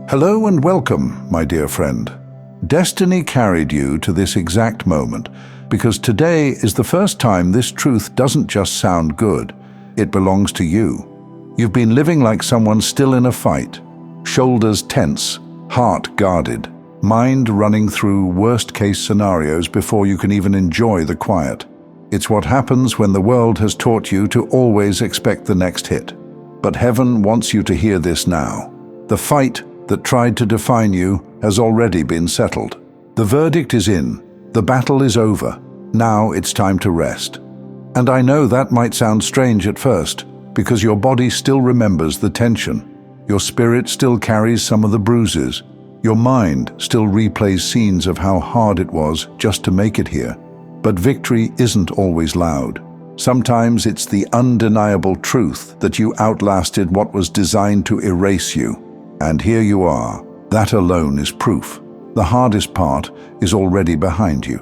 Hello and welcome, my dear friend. Destiny carried you to this exact moment because today is the first time this truth doesn't just sound good, it belongs to you. You've been living like someone still in a fight, shoulders tense, heart guarded, mind running through worst-case scenarios before you can even enjoy the quiet. It's what happens when the world has taught you to always expect the next hit. But heaven wants you to hear this now. The fight that tried to define you has already been settled. The verdict is in. The battle is over. Now it's time to rest. And I know that might sound strange at first, because your body still remembers the tension. Your spirit still carries some of the bruises. Your mind still replays scenes of how hard it was just to make it here. But victory isn't always loud. Sometimes it's the undeniable truth that you outlasted what was designed to erase you. And here you are. That alone is proof. The hardest part is already behind you.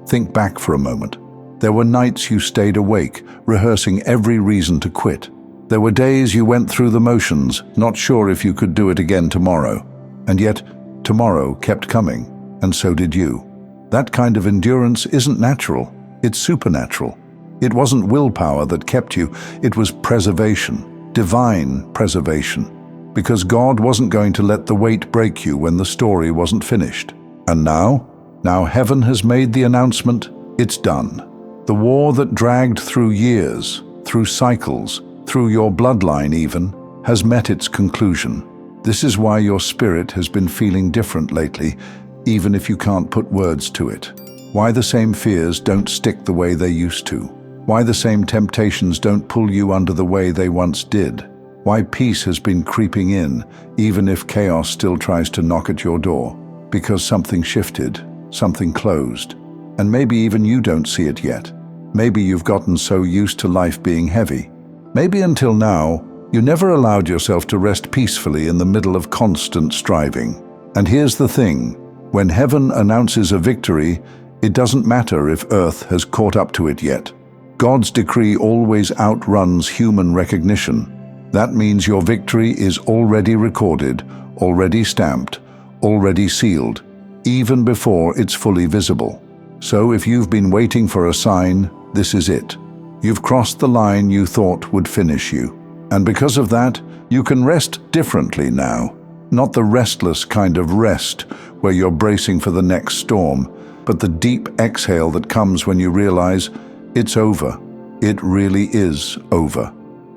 Think back for a moment. There were nights you stayed awake, rehearsing every reason to quit. There were days you went through the motions, not sure if you could do it again tomorrow. And yet, tomorrow kept coming, and so did you. That kind of endurance isn't natural, it's supernatural. It wasn't willpower that kept you, it was preservation, divine preservation. Because God wasn't going to let the weight break you when the story wasn't finished. And now heaven has made the announcement, it's done. The war that dragged through years, through cycles, through your bloodline even, has met its conclusion. This is why your spirit has been feeling different lately, even if you can't put words to it. Why the same fears don't stick the way they used to. Why the same temptations don't pull you under the way they once did. Why peace has been creeping in, even if chaos still tries to knock at your door. Because something shifted, something closed. And maybe even you don't see it yet. Maybe you've gotten so used to life being heavy. Maybe until now, you never allowed yourself to rest peacefully in the middle of constant striving. And here's the thing, when heaven announces a victory, it doesn't matter if earth has caught up to it yet. God's decree always outruns human recognition. That means your victory is already recorded, already stamped, already sealed, even before it's fully visible. So if you've been waiting for a sign, this is it. You've crossed the line you thought would finish you. And because of that, you can rest differently now. Not the restless kind of rest where you're bracing for the next storm, but the deep exhale that comes when you realize it's over. It really is over.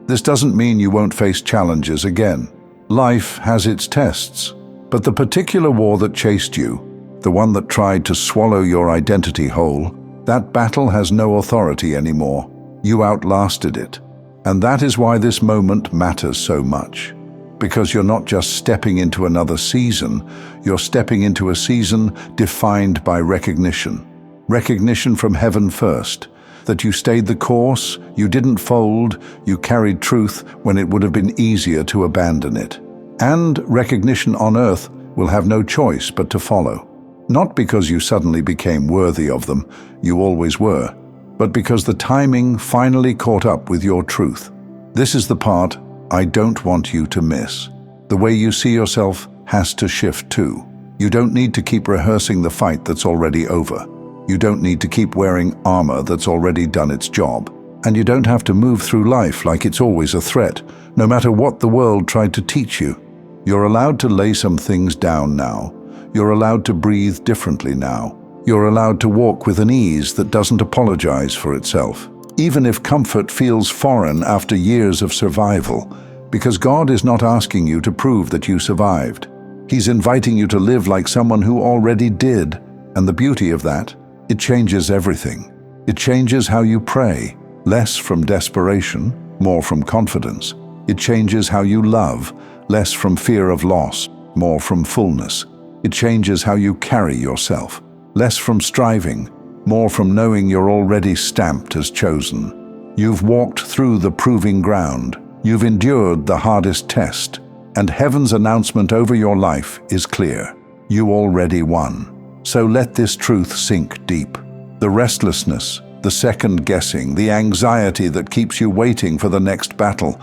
This doesn't mean you won't face challenges again. Life has its tests, but the particular war that chased you, the one that tried to swallow your identity whole, that battle has no authority anymore. You outlasted it. And that is why this moment matters so much. Because you're not just stepping into another season, you're stepping into a season defined by recognition. Recognition from heaven first. That you stayed the course, you didn't fold, you carried truth when it would have been easier to abandon it. And recognition on earth will have no choice but to follow. Not because you suddenly became worthy of them, you always were, but because the timing finally caught up with your truth. This is the part I don't want you to miss. The way you see yourself has to shift too. You don't need to keep rehearsing the fight that's already over. You don't need to keep wearing armor that's already done its job. And you don't have to move through life like it's always a threat, no matter what the world tried to teach you. You're allowed to lay some things down now. You're allowed to breathe differently now. You're allowed to walk with an ease that doesn't apologize for itself, even if comfort feels foreign after years of survival, because God is not asking you to prove that you survived. He's inviting you to live like someone who already did. And the beauty of that, it changes everything. It changes how you pray, less from desperation, more from confidence. It changes how you love, less from fear of loss, more from fullness. It changes how you carry yourself, less from striving, more from knowing you're already stamped as chosen. You've walked through the proving ground. You've endured the hardest test. And heaven's announcement over your life is clear. You already won. So let this truth sink deep. The restlessness, the second-guessing, the anxiety that keeps you waiting for the next battle,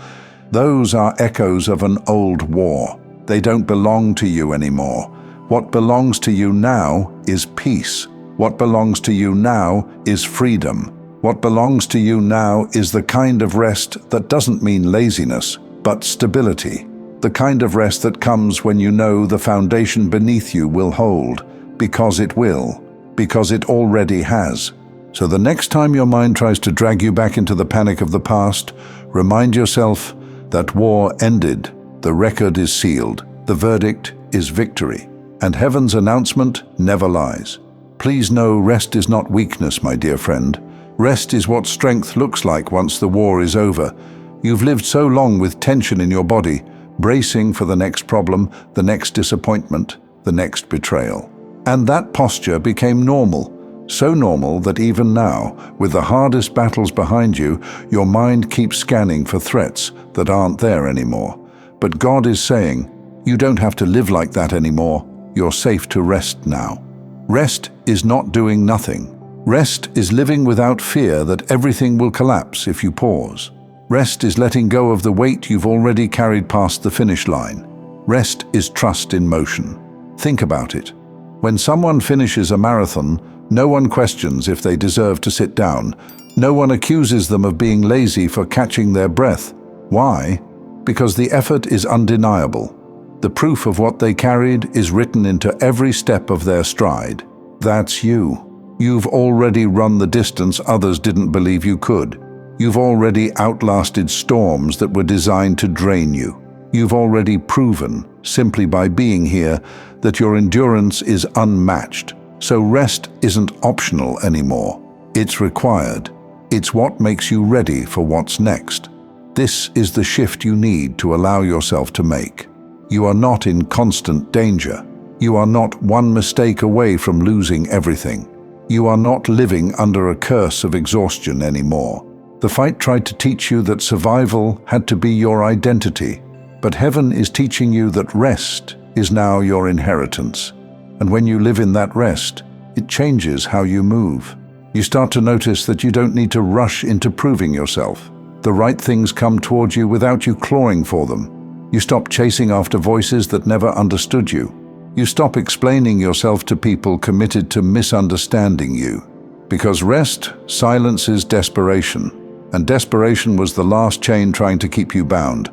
those are echoes of an old war. They don't belong to you anymore. What belongs to you now is peace. What belongs to you now is freedom. What belongs to you now is the kind of rest that doesn't mean laziness, but stability. The kind of rest that comes when you know the foundation beneath you will hold, because it will, because it already has. So the next time your mind tries to drag you back into the panic of the past, remind yourself that war ended, the record is sealed, the verdict is victory, and heaven's announcement never lies. Please know rest is not weakness, my dear friend. Rest is what strength looks like once the war is over. You've lived so long with tension in your body, bracing for the next problem, the next disappointment, the next betrayal. And that posture became normal, so normal that even now, with the hardest battles behind you, your mind keeps scanning for threats that aren't there anymore. But God is saying, you don't have to live like that anymore. You're safe to rest now. Rest is not doing nothing. Rest is living without fear that everything will collapse if you pause. Rest is letting go of the weight you've already carried past the finish line. Rest is trust in motion. Think about it. When someone finishes a marathon, no one questions if they deserve to sit down. No one accuses them of being lazy for catching their breath. Why? Because the effort is undeniable. The proof of what they carried is written into every step of their stride. That's you. You've already run the distance others didn't believe you could. You've already outlasted storms that were designed to drain you. You've already proven, simply by being here, that your endurance is unmatched. So rest isn't optional anymore. It's required. It's what makes you ready for what's next. This is the shift you need to allow yourself to make. You are not in constant danger. You are not one mistake away from losing everything. You are not living under a curse of exhaustion anymore. The fight tried to teach you that survival had to be your identity, but heaven is teaching you that rest is now your inheritance. And when you live in that rest, it changes how you move. You start to notice that you don't need to rush into proving yourself. The right things come toward you without you clawing for them. You stop chasing after voices that never understood you. You stop explaining yourself to people committed to misunderstanding you. Because rest silences desperation, and desperation was the last chain trying to keep you bound.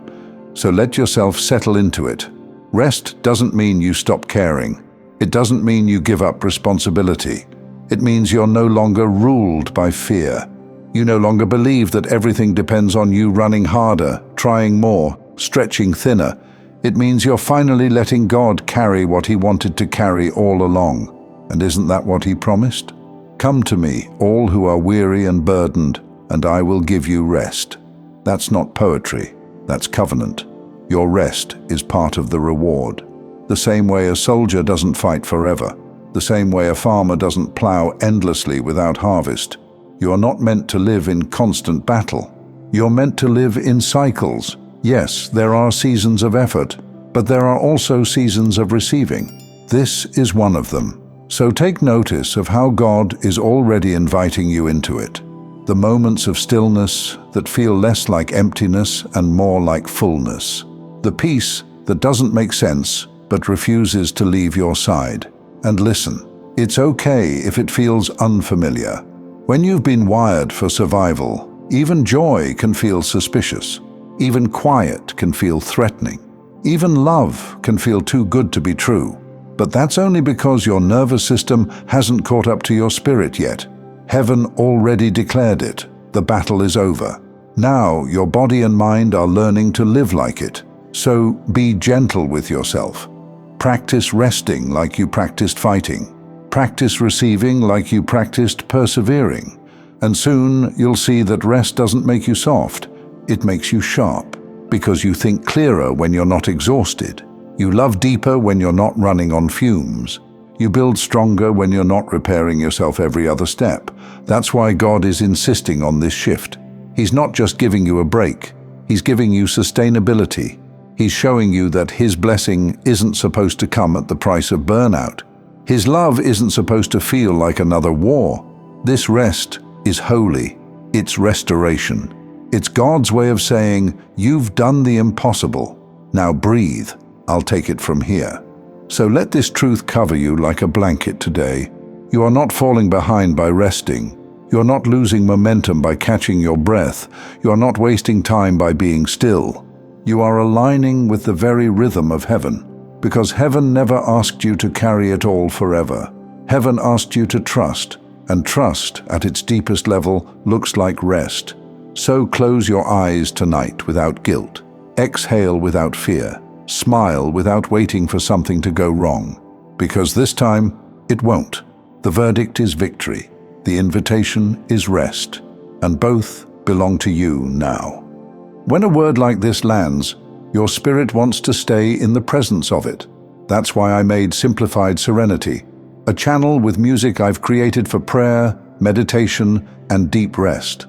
So let yourself settle into it. Rest doesn't mean you stop caring. It doesn't mean you give up responsibility. It means you're no longer ruled by fear. You no longer believe that everything depends on you running harder, trying more, stretching thinner. It means you're finally letting God carry what He wanted to carry all along. And isn't that what He promised? Come to me, all who are weary and burdened, and I will give you rest. That's not poetry, that's covenant. Your rest is part of the reward. The same way a soldier doesn't fight forever, the same way a farmer doesn't plow endlessly without harvest. You are not meant to live in constant battle. You're meant to live in cycles. Yes, there are seasons of effort, but there are also seasons of receiving. This is one of them. So take notice of how God is already inviting you into it. The moments of stillness that feel less like emptiness and more like fullness. The peace that doesn't make sense but refuses to leave your side. And listen, it's okay if it feels unfamiliar. When you've been wired for survival, even joy can feel suspicious. Even quiet can feel threatening. Even love can feel too good to be true. But that's only because your nervous system hasn't caught up to your spirit yet. Heaven already declared it. The battle is over. Now your body and mind are learning to live like it. So be gentle with yourself. Practice resting like you practiced fighting. Practice receiving like you practiced persevering. And soon you'll see that rest doesn't make you soft. It makes you sharp, because you think clearer when you're not exhausted. You love deeper when you're not running on fumes. You build stronger when you're not repairing yourself every other step. That's why God is insisting on this shift. He's not just giving you a break. He's giving you sustainability. He's showing you that His blessing isn't supposed to come at the price of burnout. His love isn't supposed to feel like another war. This rest is holy. It's restoration. It's God's way of saying, you've done the impossible. Now breathe. I'll take it from here. So let this truth cover you like a blanket today. You are not falling behind by resting. You are not losing momentum by catching your breath. You are not wasting time by being still. You are aligning with the very rhythm of heaven, because heaven never asked you to carry it all forever. Heaven asked you to trust, and trust at its deepest level looks like rest. So close your eyes tonight without guilt. Exhale without fear. Smile without waiting for something to go wrong. Because this time, it won't. The verdict is victory. The invitation is rest. And both belong to you now. When a word like this lands, your spirit wants to stay in the presence of it. That's why I made Simplified Serenity, a channel with music I've created for prayer, meditation, and deep rest.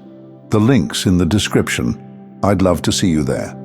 The link's in the description. I'd love to see you there.